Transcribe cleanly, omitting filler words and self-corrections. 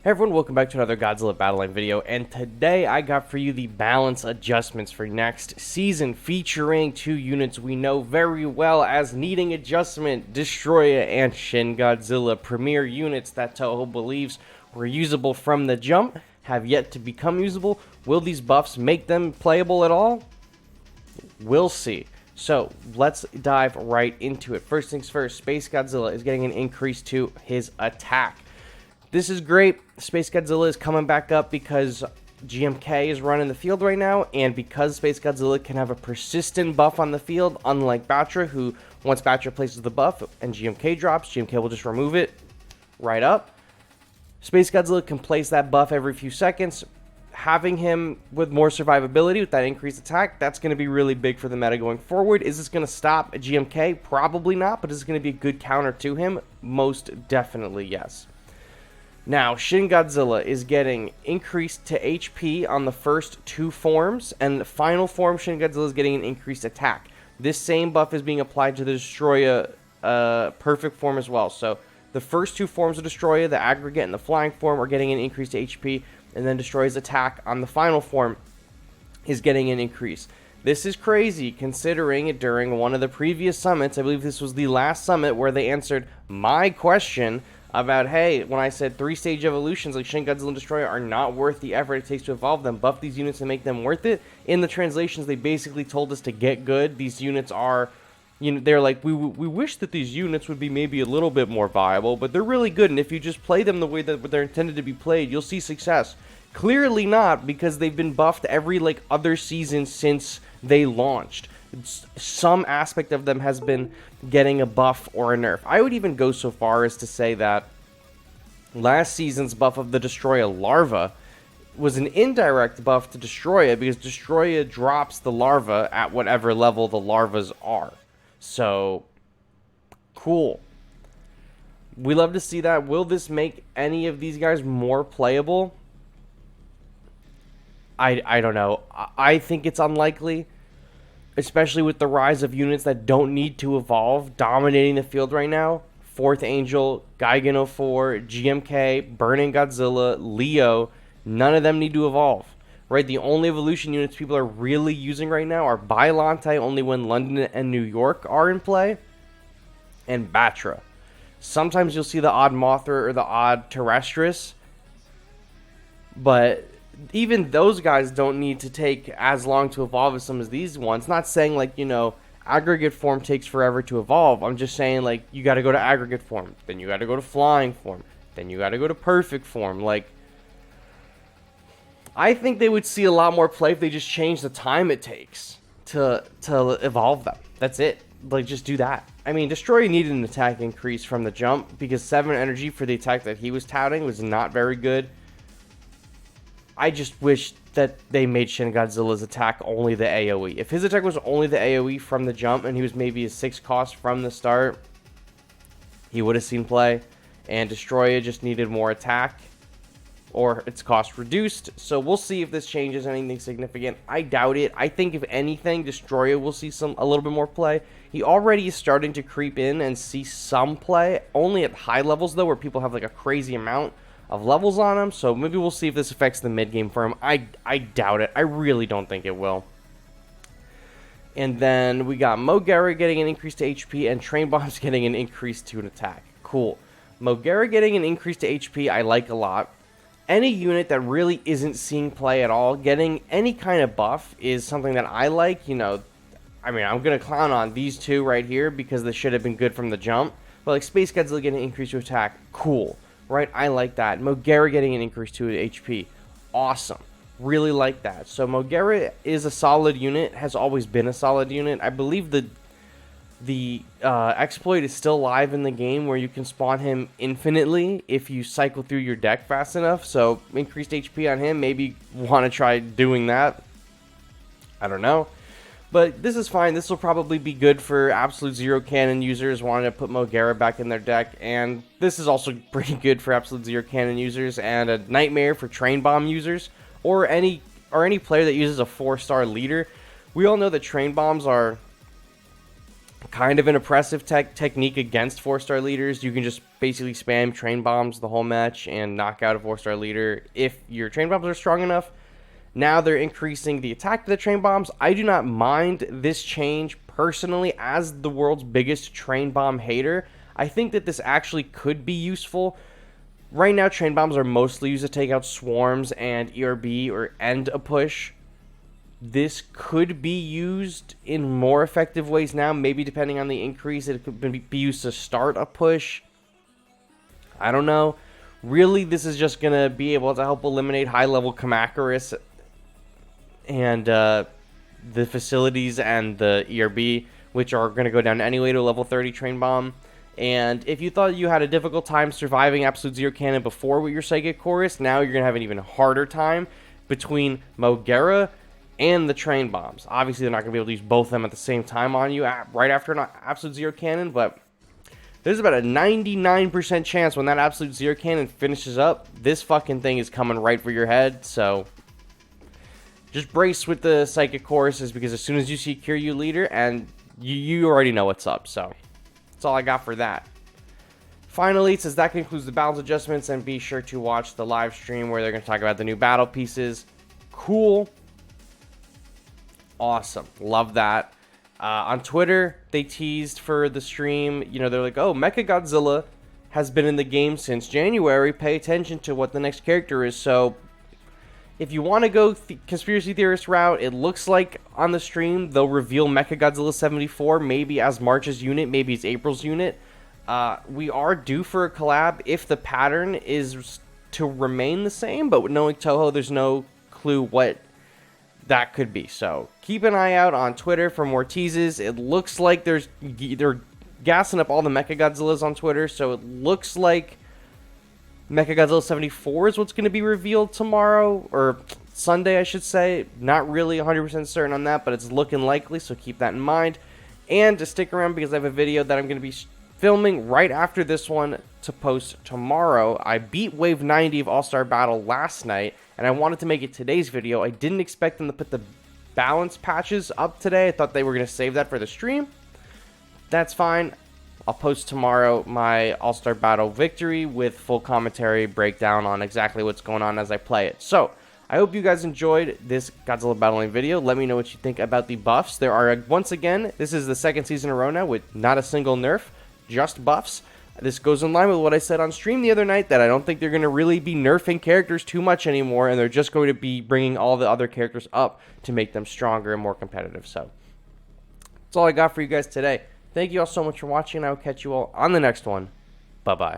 Hey everyone, welcome back to another Godzilla Battle Line video, and today I got for you the balance adjustments for next season, featuring two units we know very well as needing adjustment: Destroya and Shin Godzilla, premier units that Toho believes were usable from the jump, have yet to become usable. Will these buffs make them playable at all? We'll see. So, let's dive right into it. First things first, Space Godzilla is getting an increase to his attack. This is great. Space Godzilla is coming back up because GMK is running the field right now, and because Space Godzilla can have a persistent buff on the field, unlike Batra, who once Batra places the buff and GMK drops, GMK will just remove it right up. Space Godzilla can place that buff every few seconds. Having him with more survivability with that increased attack, that's going to be really big for the meta going forward. Is this going to stop GMK? Probably not, but is this going to be a good counter to him? Most definitely yes. Now, Shin Godzilla is getting increased to HP on the first two forms, and the final form, Shin Godzilla, is getting an increased attack. This same buff is being applied to the Destroya perfect form as well. So, the first two forms of Destroya, the aggregate and the flying form, are getting an increased HP, and then Destroya's attack on the final form is getting an increase. This is crazy, considering during one of the previous summits, I believe this was the last summit, where they answered my question about, hey, when I said 3-stage evolutions like Shin Godzilla and Destroya are not worth the effort it takes to evolve them, buff these units and make them worth it. In the translations, they basically told us to get good. These units are, they're like, we wish that these units would be maybe a little bit more viable, but they're really good, and if you just play them the way that they're intended to be played, you'll see success. Clearly not, because they've been buffed every other season since they launched. Some aspect of them has been getting a buff or a nerf. I would even go so far as to say that last season's buff of the Destroya larva was an indirect buff to Destroya, because Destroya drops the larva at whatever level the larvas are. So, cool. We love to see that. Will this make any of these guys more playable? I don't know. I think it's unlikely, especially with the rise of units that don't need to evolve dominating the field right now. Fourth Angel, Gigan 04, GMK, Burning Godzilla, Leo, none of them need to evolve, right? The only evolution units people are really using right now are Bylante, only when London and New York are in play, and Batra. Sometimes you'll see the odd Mothra or the odd Terrestris, but even those guys don't need to take as long to evolve as some of these ones. Not saying aggregate form takes forever to evolve. I'm just saying you got to go to aggregate form, then you got to go to flying form, then you got to go to perfect form. I think they would see a lot more play if they just changed the time it takes to evolve them. That's it. Just do that. I mean, Destroyer needed an attack increase from the jump, because 7 energy for the attack that he was touting was not very good. I just wish that they made Shin Godzilla's attack only the AoE. If his attack was only the AoE from the jump, and he was maybe a 6 cost from the start, he would have seen play. And Destroya just needed more attack, or its cost reduced. So we'll see if this changes anything significant. I doubt it. I think if anything, Destroya will see a little bit more play. He already is starting to creep in and see some play, only at high levels though, where people have a crazy amount of levels on him. So maybe we'll see if this affects the mid game for him. I doubt it. I really don't think it will. And then we got Mogera getting an increase to HP, and Train Bombs getting an increase to an attack. Cool. Mogera getting an increase to HP I like a lot. Any unit that really isn't seeing play at all, getting any kind of buff is something that I like. I mean, I'm going to clown on these two right here because they should have been good from the jump. But Space Godzilla getting an increase to attack, cool. Right, I like that. Mogera getting an increase to HP, awesome. Really like that. So Mogera is a solid unit, has always been a solid unit. I believe the exploit is still live in the game, where you can spawn him infinitely if you cycle through your deck fast enough. So increased HP on him, maybe want to try doing that. I don't know. But this is fine. This will probably be good for Absolute Zero Cannon users wanting to put Mogera back in their deck. And this is also pretty good for Absolute Zero Cannon users, and a nightmare for Train Bomb users, or any player that uses a 4-star leader. We all know that Train Bombs are kind of an oppressive technique against 4-star leaders. You can just basically spam train bombs the whole match and knock out a 4-star leader if your train bombs are strong enough. Now they're increasing the attack of the train bombs. I do not mind this change personally. As the world's biggest train bomb hater, I think that this actually could be useful. Right now, train bombs are mostly used to take out swarms and ERB or end a push. This could be used in more effective ways now, maybe depending on the increase. It could be used to start a push. I don't know. Really, this is just going to be able to help eliminate high-level Kamacuras and the facilities and the ERB, which are going to go down anyway to a level 30 train bomb. And if you thought you had a difficult time surviving Absolute Zero Cannon before with your Psychic Chorus, now you're going to have an even harder time between Mogera and the train bombs. Obviously, they're not going to be able to use both of them at the same time on you right after an Absolute Zero Cannon, but there's about a 99% chance when that Absolute Zero Cannon finishes up, this fucking thing is coming right for your head. So just brace with the Psychic Choruses, because as soon as you see Kiryu leader, and you already know what's up. So that's all I got for that. Finally, it says that concludes the balance adjustments, and be sure to watch the live stream where they're going to talk about the new battle pieces. Cool. Awesome. Love that. On Twitter, they teased for the stream. You know, they're like, oh, Mechagodzilla has been in the game since January. Pay attention to what the next character is. So if you want to go conspiracy theorist route, it looks like on the stream they'll reveal Mechagodzilla 74, maybe as March's unit, maybe as April's unit. We are due for a collab if the pattern is to remain the same, but knowing Toho, there's no clue what that could be. So keep an eye out on Twitter for more teases. It looks like they're gassing up all the Mechagodzillas on Twitter, so it looks like Mechagodzilla 74 is what's going to be revealed tomorrow, or Sunday, I should say. Not really 100% certain on that, but it's looking likely, so keep that in mind. And to stick around, because I have a video that I'm going to be filming right after this one to post tomorrow. I beat Wave 90 of All-Star Battle last night, and I wanted to make it today's video. I didn't expect them to put the balance patches up today. I thought they were going to save that for the stream. That's fine. I'll post tomorrow my All-Star Battle victory with full commentary breakdown on exactly what's going on as I play it. So, I hope you guys enjoyed this Godzilla battling video. Let me know what you think about the buffs. There are, once again, this is the second season in a row now with not a single nerf, just buffs. This goes in line with what I said on stream the other night, that I don't think they're going to really be nerfing characters too much anymore, and they're just going to be bringing all the other characters up to make them stronger and more competitive. So, that's all I got for you guys today. Thank you all so much for watching, and I will catch you all on the next one. Bye-bye.